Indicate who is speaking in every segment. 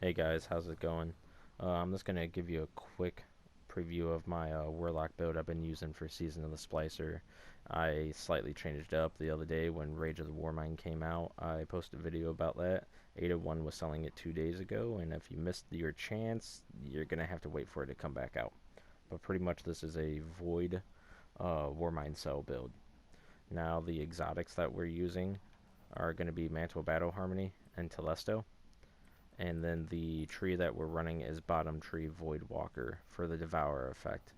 Speaker 1: Hey guys, how's it going? I'm just going to give you a quick preview of my Warlock build I've been using for Season of the Splicer. I slightly changed it up the other day when Rage of the Warmind came out. I posted a video about that. Ada 1 was selling it 2 days ago, and if you missed your chance, you're going to have to wait for it to come back out. But pretty much this is a void Warmindcell build. Now the exotics that we're using are going to be Mantle Battle Harmony and Telesto. And then the tree that we're running is Bottom Tree Void Walker for the Devourer effect.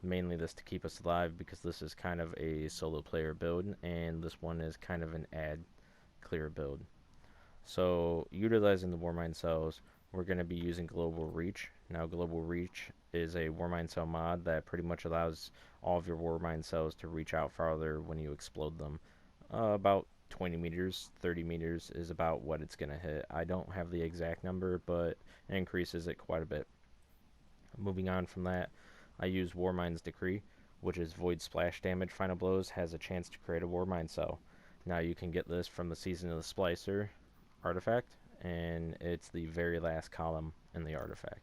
Speaker 1: Mainly this to keep us alive because this is kind of a solo player build, and this one is kind of an ad clear build. So utilizing the Warmindcells, we're going to be using Global Reach. Now Global Reach is a Warmindcell mod that pretty much allows all of your Warmindcells to reach out farther when you explode them. About 20 meters, 30 meters is about what it's going to hit. I don't have the exact number, but it increases it quite a bit. Moving on from that, I use Warmind's Decree, which is Void Splash Damage Final Blows, has a chance to create a Warmindcell. Now you can get this from the Season of the Splicer artifact, and it's the very last column in the artifact.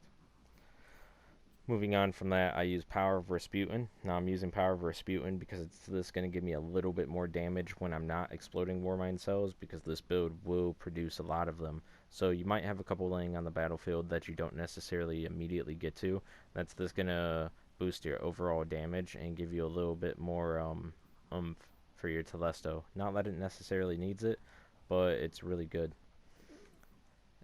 Speaker 1: Moving on from that, I use Power of Rasputin. Now I'm using Power of Rasputin because this is going to give me a little bit more damage when I'm not exploding Warmindcells, because this build will produce a lot of them. So you might have a couple laying on the battlefield that you don't necessarily immediately get to. That's this going to boost your overall damage and give you a little bit more oomph for your Telesto. Not that it necessarily needs it, but it's really good.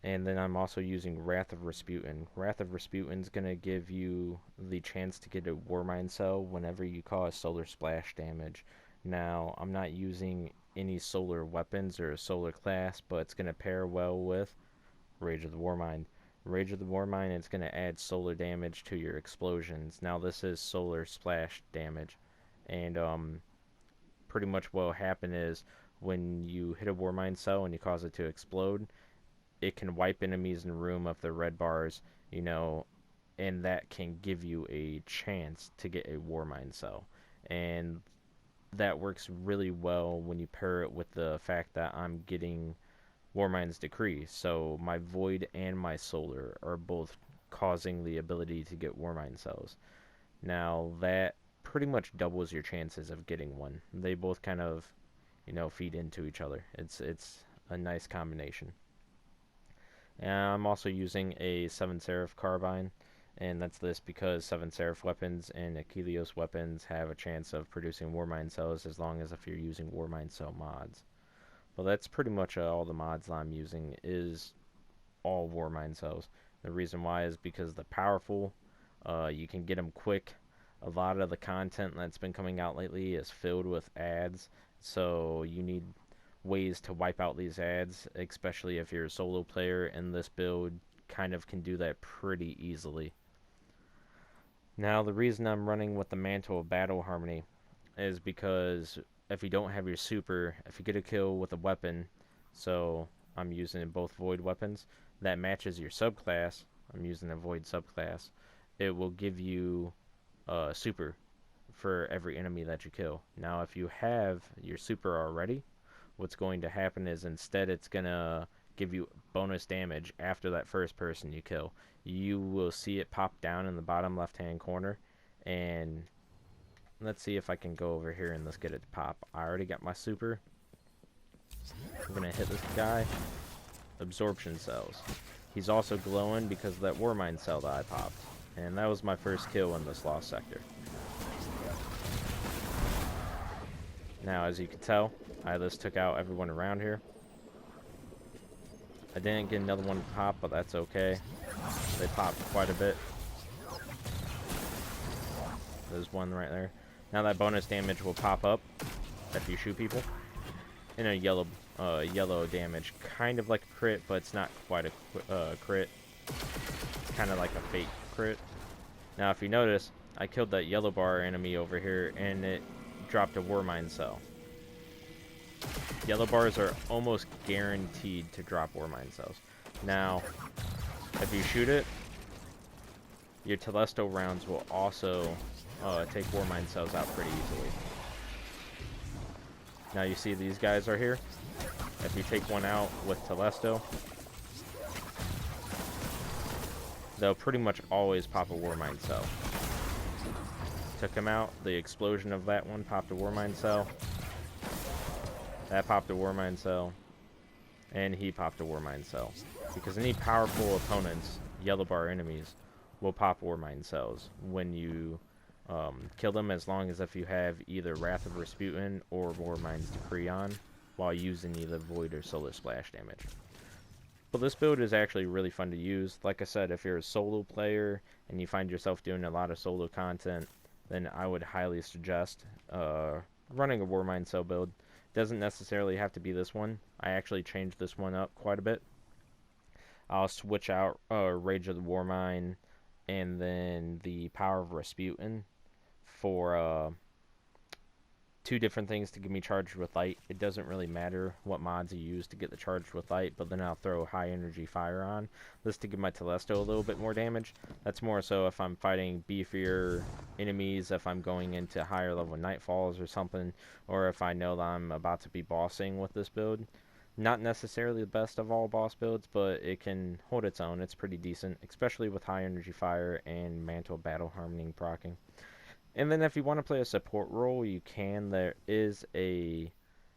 Speaker 1: And then I'm also using Wrath of Rasputin. Wrath of Rasputin is going to give you the chance to get a Warmindcell whenever you cause solar splash damage. Now, I'm not using any solar weapons or a solar class, but it's going to pair well with Rage of the Warmind. Rage of the Warmind is going to add solar damage to your explosions. Now, this is solar splash damage. And pretty much what will happen is when you hit a Warmindcell and you cause it to explode, it can wipe enemies in the room of the red bars, you know, and that can give you a chance to get a Warmindcell. And that works really well when you pair it with the fact that I'm getting Warmind's Decree. So my Void and my Solar are both causing the ability to get Warmindcells. Now that pretty much doubles your chances of getting one. They both kind of, you know, feed into each other. It's a nice combination. And I'm also using a 7 Seraph Carbine, and that's this because 7 Seraph weapons and Achilleos weapons have a chance of producing Warmindcells as long as if you're using Warmindcell mods. Well, that's pretty much all the mods that I'm using is all Warmindcells. The reason why is because they're powerful, you can get them quick. A lot of the content that's been coming out lately is filled with ads, so you need ways to wipe out these ads, especially if you're a solo player, and this build kind of can do that pretty easily. Now the reason I'm running with the Mantle of Battle Harmony is because if you don't have your super, if you get a kill with a weapon, so I'm using both void weapons, that matches your subclass, I'm using a void subclass, it will give you a super for every enemy that you kill. Now if you have your super already, what's going to happen is instead it's going to give you bonus damage after that first person you kill. You will see it pop down in the bottom left hand corner, and let's see if I can go over here and let's get it to pop. I already got my super. I'm going to hit this guy. Absorption cells. He's also glowing because of that Warmindcell that I popped, and that was my first kill in this lost sector. Now, as you can tell, I just took out everyone around here. I didn't get another one to pop, but that's okay. They popped quite a bit. There's one right there. Now that bonus damage will pop up if you shoot people. In a yellow damage. Kind of like a crit, but it's not quite a crit. Kind of like a fake crit. Now, if you notice, I killed that yellow bar enemy over here, and it dropped a Warmindcell. Yellow bars are almost guaranteed to drop Warmindcells. Now, if you shoot it, your telesto rounds will also take Warmindcells out pretty easily. Now you see these guys are here. If you take one out with telesto, they'll pretty much always pop a Warmind cell. Took him out. The explosion of that one popped a Warmind cell. That popped a Warmind cell. And he popped a Warmind cell. Because any powerful opponents, yellow bar enemies, will pop Warmind cells when you kill them, as long as if you have either Wrath of Rasputin or Warmind's Decree on, while using either Void or Solar Splash damage. But this build is actually really fun to use. Like I said, if you're a solo player and you find yourself doing a lot of solo content, then I would highly suggest running a Warmind cell build. Doesn't necessarily have to be this one. I actually changed this one up quite a bit. I'll switch out Rage of the Warmind and then the Power of Rasputin for 2 different things to get me charged with light. It doesn't really matter what mods you use to get the charged with light, but then I'll throw high energy fire on this to give my telesto a little bit more damage. That's more so if I'm fighting beefier enemies, if I'm going into higher level nightfalls or something, or if I know that I'm about to be bossing with this build. Not necessarily the best of all boss builds, but it can hold its own. It's pretty decent, especially with high energy fire and mantle battle harmony proccing. And then if you want to play a support role, you can. There is a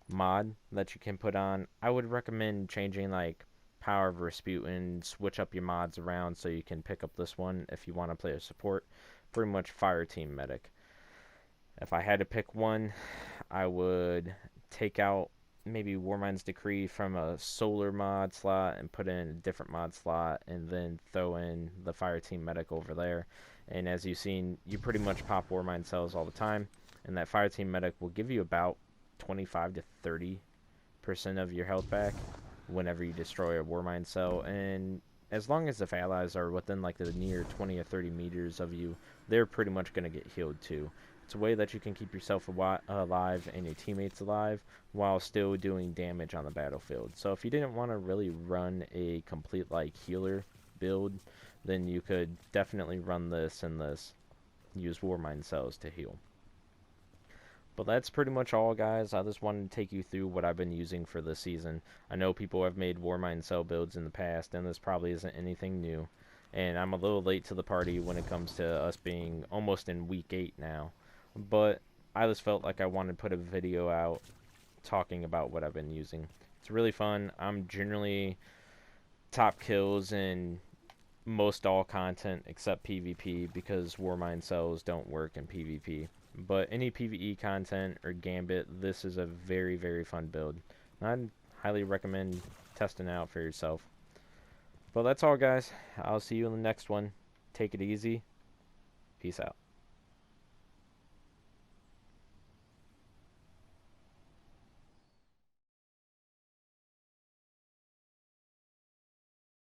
Speaker 1: mod that you can put on. I would recommend changing like Power of Rasputin, switch up your mods around so you can pick up this one if you want to play a support. Pretty much Fire Team Medic. If I had to pick one, I would take out maybe Warmind's Decree from a solar mod slot and put in a different mod slot, and then throw in the Fire Team Medic over there. And as you've seen, you pretty much pop Warmind cells all the time, and that Fire Team Medic will give you about 25 to 30% of your health back whenever you destroy a Warmind cell. And as long as the allies are within like the near 20 or 30 meters of you, they're pretty much going to get healed too. It's a way that you can keep yourself alive and your teammates alive while still doing damage on the battlefield. So if you didn't want to really run a complete like healer build, then you could definitely run this and this. Use Warmind cells to heal. But that's pretty much all, guys. I just wanted to take you through what I've been using for this season. I know people have made Warmind cell builds in the past, and this probably isn't anything new. And I'm a little late to the party when it comes to us being almost in week 8 now. But I just felt like I wanted to put a video out talking about what I've been using. It's really fun. I'm generally top kills in most all content except PvP, because Warmind cells don't work in PvP. But any PvE content or Gambit, this is a very, very fun build. I'd highly recommend testing it out for yourself. But that's all, guys. I'll see you in the next one. Take it easy. Peace out.